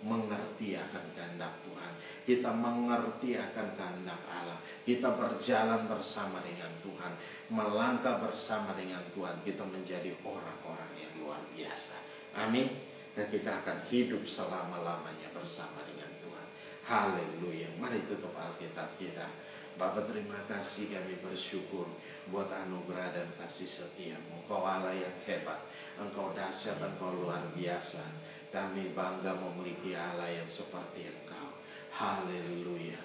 mengerti akan kehendak Tuhan. Kita mengerti akan kehendak Allah. Kita berjalan bersama dengan Tuhan, melangkah bersama dengan Tuhan. Kita menjadi orang-orang yang luar biasa. Amin. Dan kita akan hidup selama-lamanya bersama dengan Tuhan. Haleluya. Mari tutup Alkitab kita. Bapa, terima kasih, kami bersyukur buat anugerah dan kasih setia-Mu. Engkau Allah yang hebat, Engkau dahsyat, Engkau luar biasa. Kami bangga memiliki Allah yang seperti Engkau. Haleluya.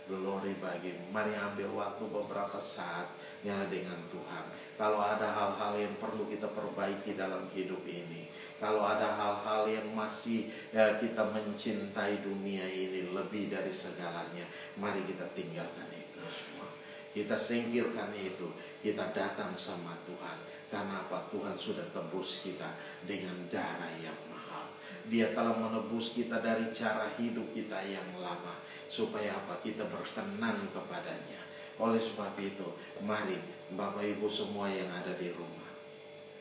Glory bagimu. Mari ambil waktu beberapa saatnya dengan Tuhan. Kalau ada hal-hal yang perlu kita perbaiki dalam hidup ini, kalau ada hal-hal yang masih kita mencintai dunia ini lebih dari segalanya, mari kita tinggalkan itu semua. Kita singkirkan itu. Kita datang sama Tuhan. Karena apa? Tuhan sudah tebus kita dengan darah yang mahal. Dia telah menebus kita dari cara hidup kita yang lama. Supaya apa? Kita berkenan kepadanya. Oleh sebab itu, mari Bapak Ibu semua yang ada di rumah,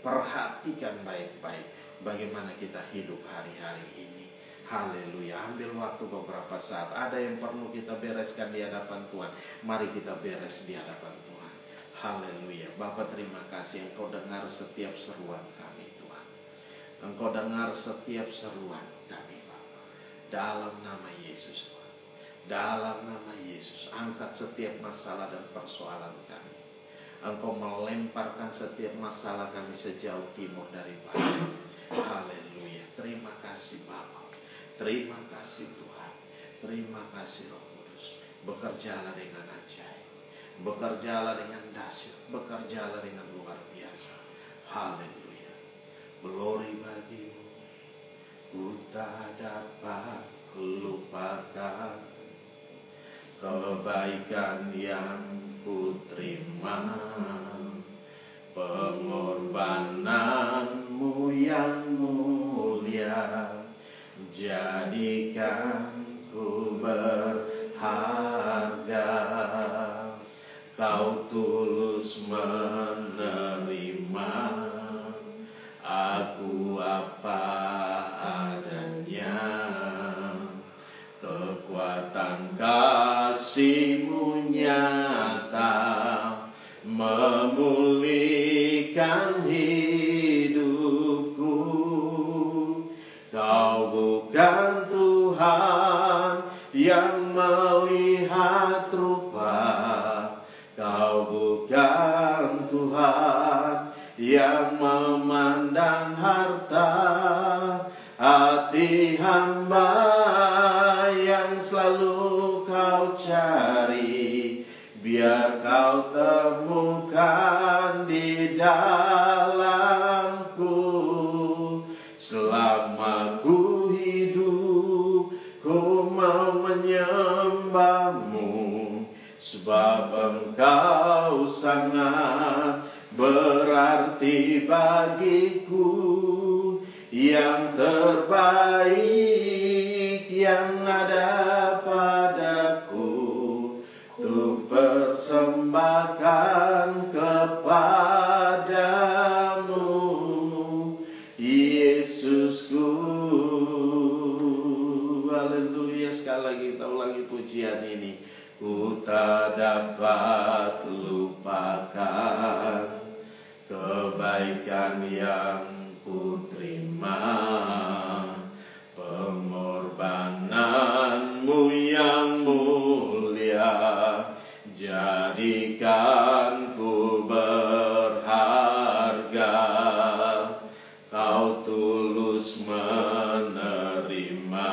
perhatikan baik-baik bagaimana kita hidup hari-hari ini. Haleluya. Ambil waktu beberapa saat. Ada yang perlu kita bereskan di hadapan Tuhan. Mari kita beres di hadapan Tuhan. Haleluya. Bapa, terima kasih Engkau dengar setiap seruan kami Tuhan. Engkau dengar setiap seruan kami Bapa. Dalam nama Yesus Tuhan. Dalam nama Yesus, angkat setiap masalah dan persoalan kami. Engkau melemparkan setiap masalah kami sejauh timur dari barat. Haleluya. Terima kasih Bapa. Terima kasih Tuhan. Terima kasih Roh Kudus. Bekerjalah dengan ajaib. Bekerjalah dengan dahsyat. Bekerjalah dengan luar biasa. Haleluya. Glory bagimu. Ku tak dapat lupakan kebaikan yang ku terima, pengorbananmu yang mulia, jadikan ku berharga. Kau tulus menerima aku apa adanya. Kekuatan kasih-Mu nyata memulihkan hidupku. Kau bukan Tuhan yang melihat rupa, Kau bukan Tuhan yang memandang harta. Hati hamba yang selalu Kau cari, biar Kau temukan di dalamku. Selama ku hidup, ku mau menyembah-Mu, sebab Engkau sangat berarti bagiku. Yang terbaik yang ada padaku, ku persembahkan kepadamu, Yesusku. Haleluya. Sekali lagi kita ulangi pujian ini. Ku tak dapat lupakan kebaikan yang ku terima, pengorbanan-Mu yang mulia, jadikanku berharga. Kau tulus menerima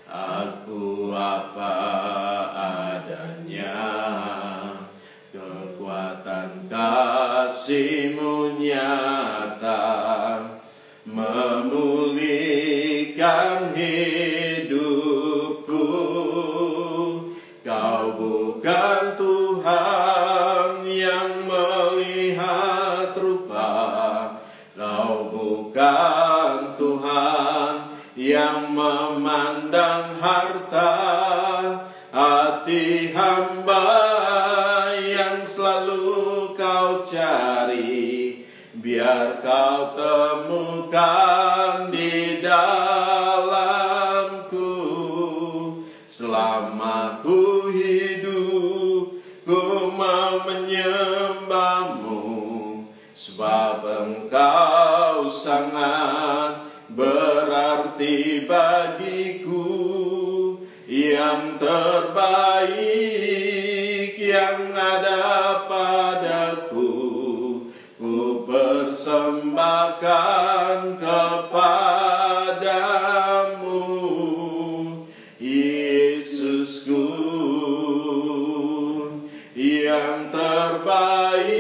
aku apa adanya. Kekuatan kasih-Mu nyata memulihkan hidupku. Kau bukan Tuhan yang melihat rupa, Kau bukan Tuhan yang memandang harta. Hati hamba yang selalu Kau cari, biar Kau temukan di dalamku. Selama ku hidup, ku mau menyembah-Mu, sebab Engkau sangat berarti bagiku. Yang terbaik yang ada padaku, ku persembahkan kepadamu, Yesusku. Yang terbaik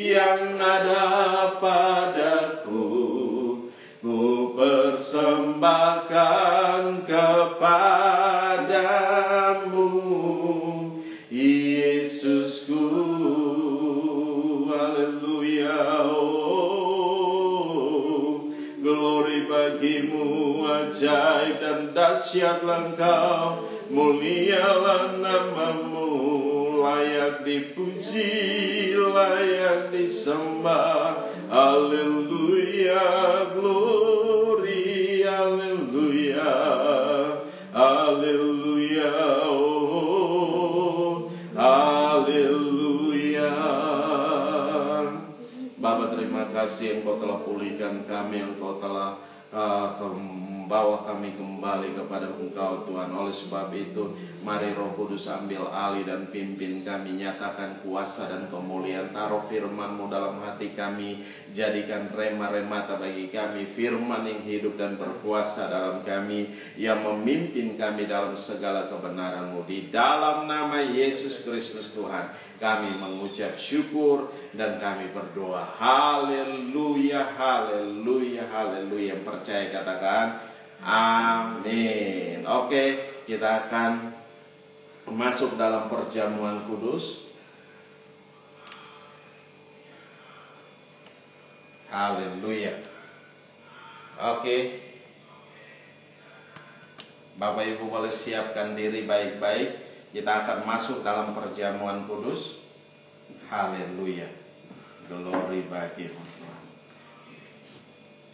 yang ada padaku, ku persembahkan kepadamu, Yesusku. Haleluya. Oh, glory bagi-Mu, ajaib dan dahsyatlah Engkau, mulialah nama-Mu, layak dipuji, layak disembah. Haleluya, glory, haleluya, haleluya, oh, haleluya. Bapa, terima kasih Engkau telah pulihkan kami, Engkau telah membawa kami kembali kepada Engkau, Tuhan. Oleh sebab itu, mari Roh Kudus ambil alih dan pimpin kami, nyatakan kuasa dan kemuliaan. Taruh firman-Mu dalam hati kami, jadikan rema-remata bagi kami, firman yang hidup dan berkuasa dalam kami, yang memimpin kami dalam segala kebenaran-Mu. Di dalam nama Yesus Kristus Tuhan, kami mengucap syukur dan kami berdoa. Haleluya, haleluya, haleluya. Yang percaya katakan amin. Oke, kita akan masuk dalam perjamuan kudus. Haleluya. Oke, Bapak Ibu boleh siapkan diri baik-baik. Kita akan masuk dalam perjamuan kudus. Haleluya. Glory bagi-Mu, Tuhan.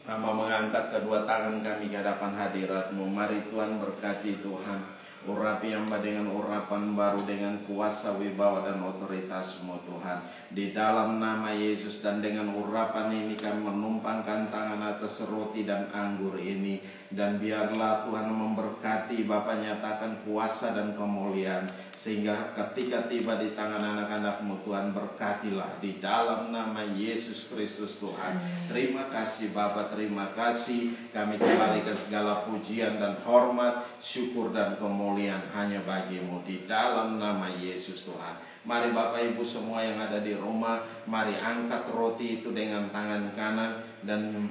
Hamba mengangkat kedua tangan kami ke hadapan hadirat-Mu. Mari Tuhan berkati Tuhan. Urapi hamba dengan urapan baru, dengan kuasa, wibawa dan otoritas-Mu Tuhan. Di dalam nama Yesus, dan dengan urapan ini kami menumpangkan tangan atas roti dan anggur ini. Dan biarlah Tuhan memberkati, Bapa nyatakan kuasa dan kemuliaan, sehingga ketika tiba di tangan anak-anak-Mu Tuhan, berkatilah di dalam nama Yesus Kristus Tuhan. Terima kasih Bapa, terima kasih. Kami kembalikan segala pujian dan hormat, syukur dan kemuliaan hanya bagi-Mu di dalam nama Yesus Tuhan. Mari Bapak Ibu semua yang ada di rumah, mari angkat roti itu dengan tangan kanan dan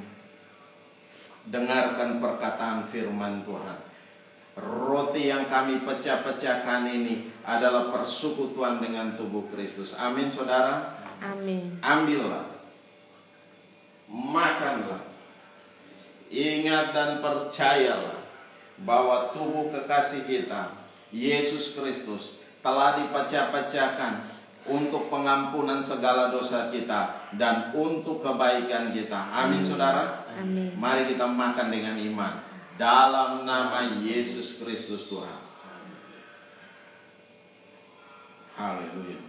dengarkan perkataan firman Tuhan. Roti yang kami pecah-pecahkan ini adalah persekutuan dengan tubuh Kristus. Amin saudara. Amin. Ambillah, makanlah. Ingat dan percayalah bahwa tubuh kekasih kita, Yesus Kristus, telah dipecah-pecahkan untuk pengampunan segala dosa kita dan untuk kebaikan kita. Amin saudara. Amin. Mari kita makan dengan iman dalam nama Yesus Kristus Tuhan. Haleluya.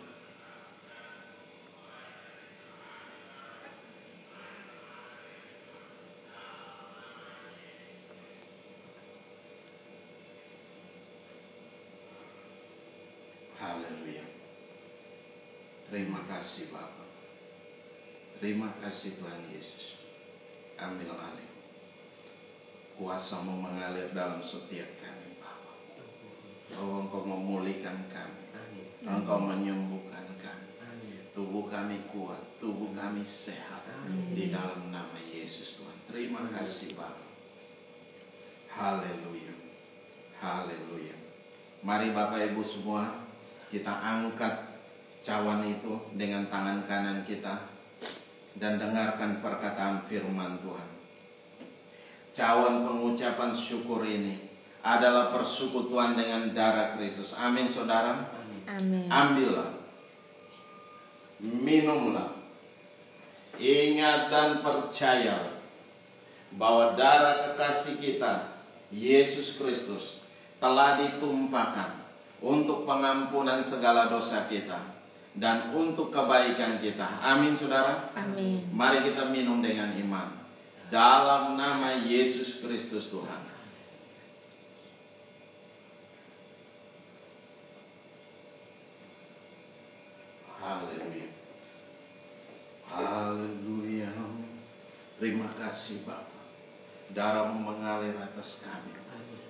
Haleluya. Terima kasih Bapa. Terima kasih Tuhan Yesus. Ambil alih. Kuasa-Mu mengalir dalam setiap kami Bapa. Oh, Engkau memulihkan kami. Engkau menyembuhkan kami. Tubuh kami kuat, tubuh kami sehat. Di dalam nama Yesus Tuhan. Terima kasih Bapa. Haleluya. Haleluya. Mari Bapak Ibu semua, kita angkat cawan itu dengan tangan kanan kita dan dengarkan perkataan firman Tuhan. Cawan pengucapan syukur ini adalah persekutuan dengan darah Kristus. Amin saudara. Amin. Ambillah, minumlah, ingat dan percaya bahwa darah kekasih kita Yesus Kristus telah ditumpahkan untuk pengampunan segala dosa kita dan untuk kebaikan kita. Amin saudara. Amin. Mari kita minum dengan iman dalam nama Yesus Kristus Tuhan. Haleluya. Haleluya. Terima kasih Bapa. Darah-Mu mengalir atas kami.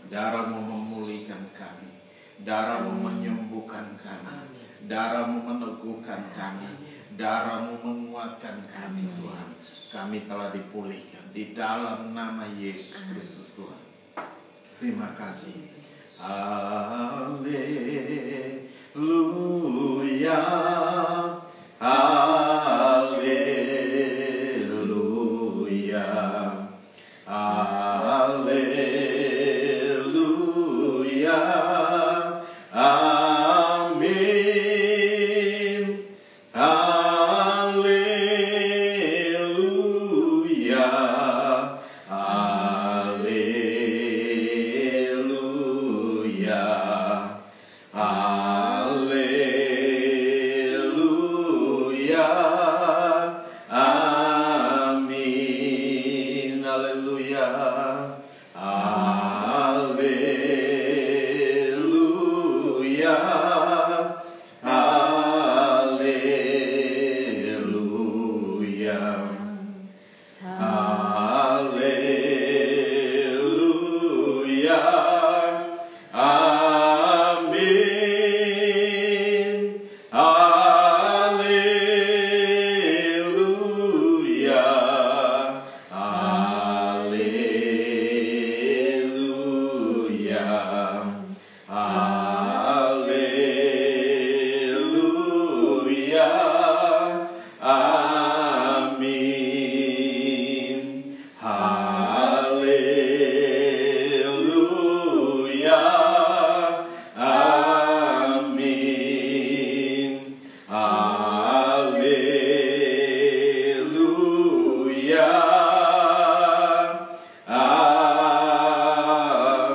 Darah-Mu memulihkan kami. Darah-Mu menyembuhkan kami. Darah-Mu meneguhkan kami. Darah-Mu menguatkan kami Tuhan. Kami telah dipulihkan di dalam nama Yesus Kristus Tuhan. Terima kasih. Haleluya. Haleluya. Haleluya. Amin. Haleluya. Haleluya. Haleluya. Amin. Haleluya. Haleluya. Haleluya. Haleluya. Amin. Haleluya. Haleluya. Haleluya. Amin. Haleluya. Amin. Haleluya.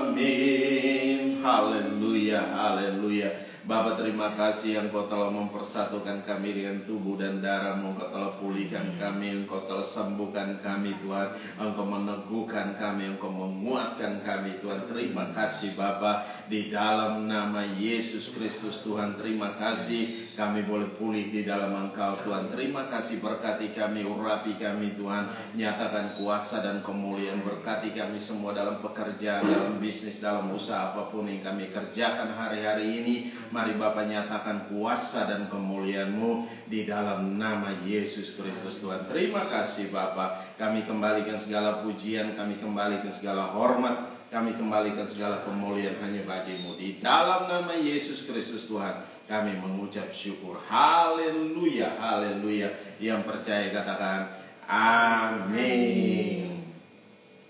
Amin. Haleluya. Haleluya. Bapa, terima kasih Engkau telah mempersatukan kami dengan tubuh dan darah-Mu. Engkau telah pulihkan kami, Engkau telah sembuhkan kami Tuhan. Engkau meneguhkan kami, Engkau menguatkan kami Tuhan. Terima kasih Bapa, di dalam nama Yesus Kristus Tuhan. Terima kasih kami boleh pulih di dalam Engkau Tuhan. Terima kasih, berkati kami, urapi kami Tuhan. Nyatakan kuasa dan kemuliaan, berkati kami semua dalam pekerjaan, dalam bisnis, dalam usaha apapun yang kami kerjakan hari-hari ini. Mari Bapa, nyatakan kuasa dan kemuliaan-Mu di dalam nama Yesus Kristus Tuhan. Terima kasih Bapa. Kami kembalikan segala pujian, kami kembalikan segala hormat, kami kembalikan segala kemuliaan hanya bagi-Mu. Di dalam nama Yesus Kristus Tuhan, kami mengucap syukur. Haleluya, haleluya. Yang percaya katakan amin.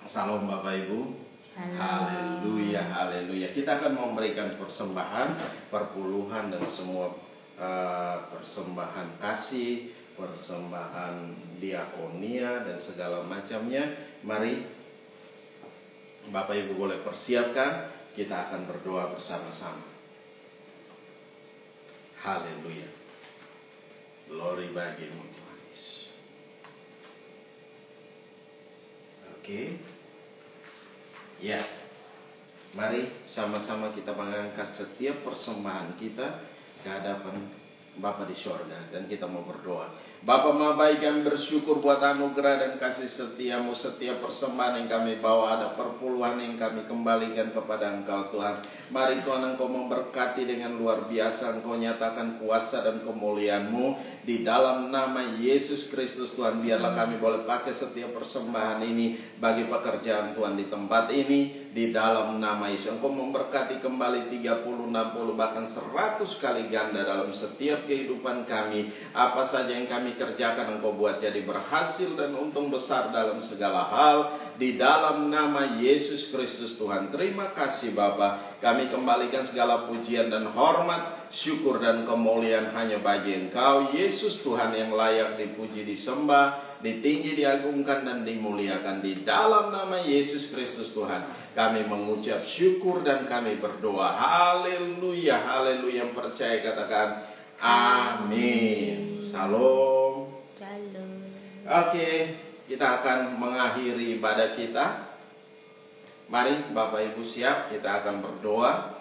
Salam Bapak Ibu. Haleluya, haleluya. Kita akan memberikan persembahan, perpuluhan dan semua persembahan kasih, persembahan diakonia dan segala macamnya. Mari Bapak Ibu boleh persiapkan, kita akan berdoa bersama-sama. Haleluya. Glory bagi-Mu Tuhan Yesus. Oke. Ya. Mari sama-sama kita mengangkat setiap persembahan kita ke hadapan Bapa di sorga, dan kita mau berdoa. Bapa Maha Baik, kami bersyukur buat anugerah dan kasih setiamu. Setiap persembahan yang kami bawa, ada perpuluhan yang kami kembalikan kepada Engkau Tuhan. Mari Tuhan, Engkau memberkati dengan luar biasa. Engkau nyatakan kuasa dan kemuliaan-Mu di dalam nama Yesus Kristus Tuhan. Biarlah kami boleh pakai setiap persembahan ini bagi pekerjaan Tuhan di tempat ini, di dalam nama Yesus. Engkau memberkati kembali 30, 60, bahkan 100 kali ganda dalam setiap kehidupan kami. Apa saja yang kami kerjakan, Engkau buat jadi berhasil dan untung besar dalam segala hal, di dalam nama Yesus Kristus Tuhan. Terima kasih Bapa. Kami kembalikan segala pujian dan hormat, syukur dan kemuliaan hanya bagi Engkau Yesus Tuhan, yang layak dipuji, disembah, ditinggi, diagungkan, dan dimuliakan. Di dalam nama Yesus Kristus Tuhan kami mengucap syukur dan kami berdoa. Haleluya, haleluya. Yang percaya katakan amin. Shalom. Shalom. Oke, kita akan mengakhiri ibadah kita. Mari Bapak Ibu siap, kita akan berdoa.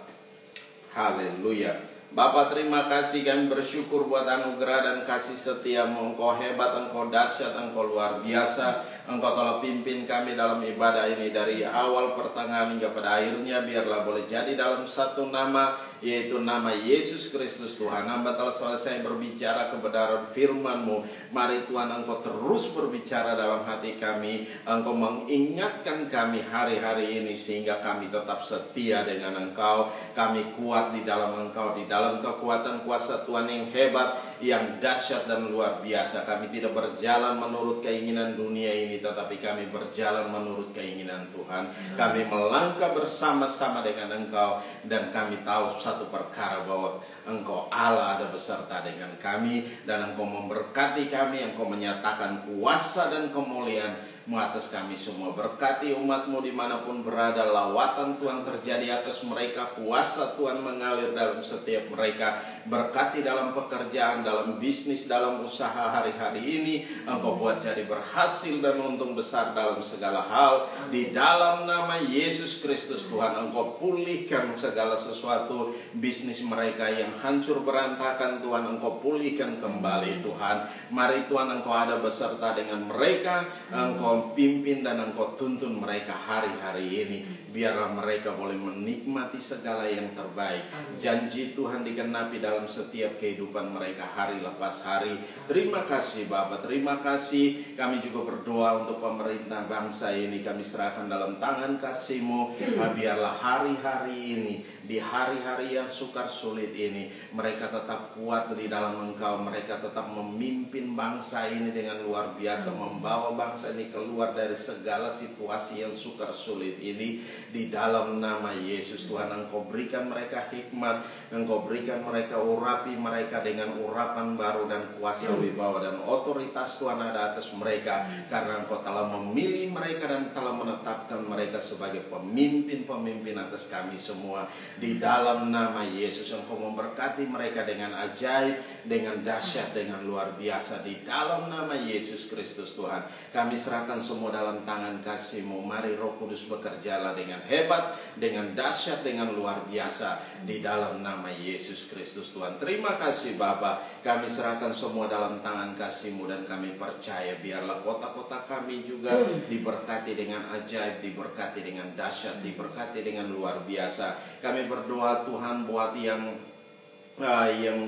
Haleluya. Bapa, terima kasih, kami bersyukur buat anugerah dan kasih setia-Mu. Engkau hebat, Engkau dahsyat, Engkau luar biasa. Engkau telah pimpin kami dalam ibadah ini dari awal, pertengahan, hingga pada akhirnya. Biarlah boleh jadi dalam satu nama, yaitu nama Yesus Kristus Tuhan. Hamba telah selesai berbicara kebenaran firman-Mu. Mari Tuhan, Engkau terus berbicara dalam hati kami. Engkau mengingatkan kami hari-hari ini sehingga kami tetap setia dengan Engkau. Kami kuat di dalam Engkau, di dalam kekuatan kuasa Tuhan yang hebat, yang dahsyat dan luar biasa. Kami tidak berjalan menurut keinginan dunia ini, tetapi kami berjalan menurut keinginan Tuhan. Kami melangkah bersama-sama dengan Engkau, dan kami tahu satu perkara, bahwa Engkau Allah ada beserta dengan kami, dan Engkau memberkati kami. Engkau menyatakan kuasa dan kemuliaan atas kami semua. Berkati umat-Mu dimanapun berada. Lawatan Tuhan terjadi atas mereka. Kuasa Tuhan mengalir dalam setiap mereka. Berkati dalam pekerjaan, dalam bisnis, dalam usaha hari-hari ini. Engkau buat jadi berhasil dan untung besar dalam segala hal. Di dalam nama Yesus Kristus Tuhan, Engkau pulihkan segala sesuatu. Bisnis mereka yang hancur berantakan, Tuhan, Engkau pulihkan kembali Tuhan. Mari Tuhan, Engkau ada beserta dengan mereka. Engkau pimpin dan Engkau tuntun mereka hari-hari ini. Biarlah mereka boleh menikmati segala yang terbaik. Janji Tuhan digenapi dalam setiap kehidupan mereka hari lepas hari. Terima kasih Bapa, terima kasih. Kami juga berdoa untuk pemerintah bangsa ini. Kami serahkan dalam tangan kasih-Mu. Biarlah hari-hari ini, di hari-hari yang sukar sulit ini, mereka tetap kuat di dalam Engkau. Mereka tetap memimpin bangsa ini dengan luar biasa, membawa bangsa ini keluar dari segala situasi yang sukar sulit ini. Di dalam nama Yesus Tuhan, Engkau berikan mereka hikmat, Engkau berikan mereka, urapi mereka dengan urapan baru, dan kuasa wibawa dan otoritas Tuhan ada atas mereka. Karena Engkau telah memilih mereka dan telah menetapkan mereka sebagai pemimpin-pemimpin atas kami semua. Di dalam nama Yesus, Engkau memberkati mereka dengan ajaib, dengan dahsyat, dengan luar biasa. Di dalam nama Yesus Kristus Tuhan, kami serahkan semua dalam tangan kasih-Mu. Mari Roh Kudus bekerjalah dengan hebat, dengan dahsyat, dengan luar biasa. Di dalam nama Yesus Kristus Tuhan. Terima kasih Bapa. Kami serahkan semua dalam tangan kasih-Mu, dan kami percaya biarlah kota-kota kami juga diberkati dengan ajaib, diberkati dengan dahsyat, diberkati dengan luar biasa. Kami berdoa Tuhan buat yang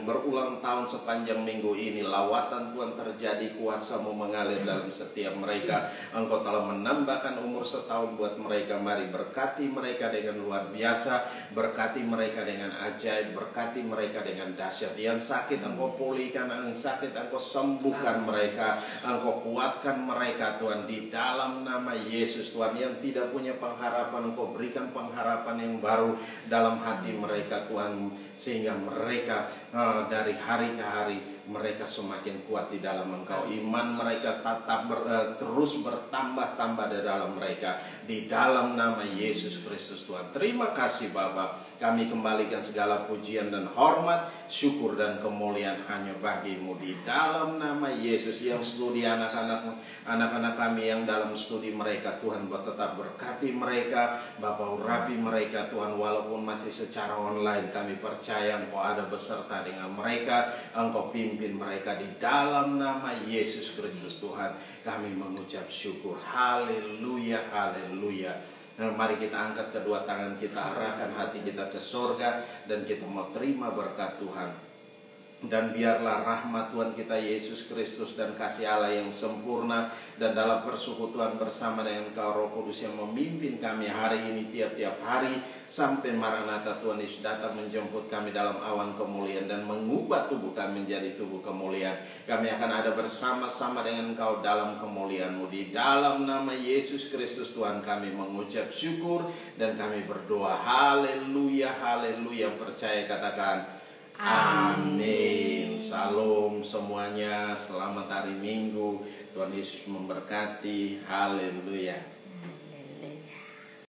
berulang tahun sepanjang minggu ini. Lawatan Tuhan terjadi, kuasa-Mu mengalir dalam setiap mereka. Engkau telah menambahkan umur setahun buat mereka. Mari berkati mereka dengan luar biasa, berkati mereka dengan ajaib, berkati mereka dengan dahsyat. Yang sakit Engkau pulihkan, yang sakit Engkau sembuhkan mereka, Engkau kuatkan mereka Tuhan, di dalam nama Yesus Tuhan. Yang tidak punya pengharapan, Engkau berikan pengharapan yang baru dalam hati mereka Tuhan, sehingga mereka dari hari ke hari mereka semakin kuat di dalam Engkau. Iman mereka tetap terus bertambah-tambah di dalam mereka. Di dalam nama Yesus Kristus Tuhan. Terima kasih Bapa. Kami kembalikan segala pujian dan hormat, syukur dan kemuliaan hanya bagi-Mu. Di dalam nama Yesus. Yang studi anak-anak kami yang dalam studi mereka, Tuhan tetap berkati mereka. Bapa, urapi mereka Tuhan, walaupun masih secara online. Kami percaya Engkau ada beserta dengan mereka. Engkau pimpin mereka di dalam nama Yesus Kristus Tuhan. Kami mengucap syukur. Haleluya, haleluya. Mari kita angkat kedua tangan kita, arahkan hati kita ke surga, dan kita mau terima berkat Tuhan. Dan biarlah rahmat Tuhan kita Yesus Kristus dan kasih Allah yang sempurna dan dalam persekutuan bersama dengan Engkau Roh Kudus yang memimpin kami hari ini tiap-tiap hari sampai Maranatha Tuhan Yesus datang menjemput kami dalam awan kemuliaan dan mengubah tubuh kami menjadi tubuh kemuliaan. Kami akan ada bersama-sama dengan Engkau dalam kemuliaan-Mu. Di dalam nama Yesus Kristus Tuhan kami mengucap syukur dan kami berdoa. Haleluya, haleluya. Percaya katakan amin. Salam semuanya. Selamat hari Minggu. Tuhan Yesus memberkati. Haleluya.